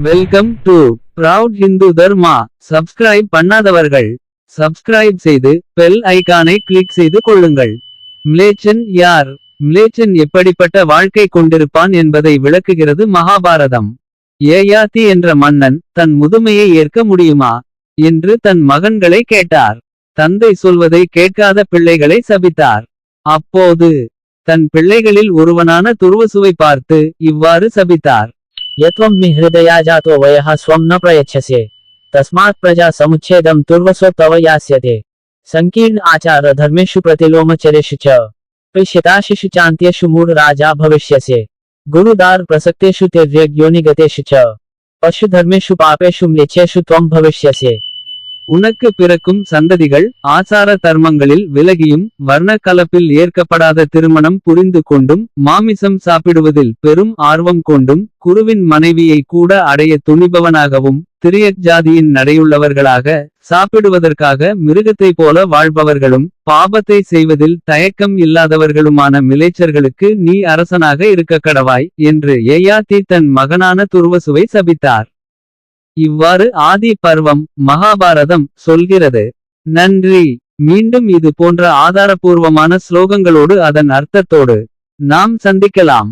Welcome to proud Hindu Dharma. Subscribe பண்ணாதவர்கள் subscribe செய்து bell ஐகானை கிளிக் செய்து கொள்ளுங்கள். மிலேச்சன் யார்? மிலேச்சன் எப்படிப்பட்ட வாழ்க்கை கொண்டிருப்பான் என்பதை விளக்குகிறது மகாபாரதம். யயாதி என்ற மன்னன் தன் முதுமையை ஏற்க முடியுமா என்று தன் மகன்களை கேட்டார். தந்தை சொல்வதை கேட்காத பிள்ளைகளை சபித்தார். அப்போது தன் பிள்ளைகளில் ஒருவனான துர்வசுவை பார்த்து இவ்வாறு சபித்தார். यत्वं मे हृदया जातो वयः स्वं न प्रयच्छसे तस्मात् प्रजा समुच्छेदं तुर्वसो तव यास्यते संकीर्ण आचार धर्मेषु प्रतिलोमचरेषु च प्रेष्यताशिषु चान्त्येषु मूढ राजा भविष्यसे गुरुदार प्रसक्तेषु तिर्यग्योनिगतेषु च पशु धर्मेषु पापेषु म्लेच्छेषु त्वं भविष्यसे. உனக்கு பிறக்கும் சந்ததிகள் ஆசார தர்மங்களில் விலகியும் வர்ண கலப்பில் ஏற்கப்படாத திருமணம் புரிந்து கொண்டும் மாமிசம் சாப்பிடுவதில் பெரும் ஆர்வம் கொண்டும் குருவின் மனைவியை கூட அடைய துணிபவனாகவும் திரியக் ஜாதியின் நடையுள்ளவர்களாக சாப்பிடுவதற்காக மிருகத்தை போல வாழ்பவர்களும் பாபத்தை செய்வதில் தயக்கம் இல்லாதவர்களுமான மிலேச்சர்களுக்கு நீ அரசனாக இருக்க கடவாய் என்று யயாதி தன் மகனான துர்வசுவை சபித்தார். இவ்வாறு ஆதி பர்வம் மகாபாரதம் சொல்கிறது. நன்றி. மீண்டும் இது போன்ற ஆதாரபூர்வமான ஸ்லோகங்களோடு அதன் அர்த்தத்தோடு நாம் சந்திக்கலாம்.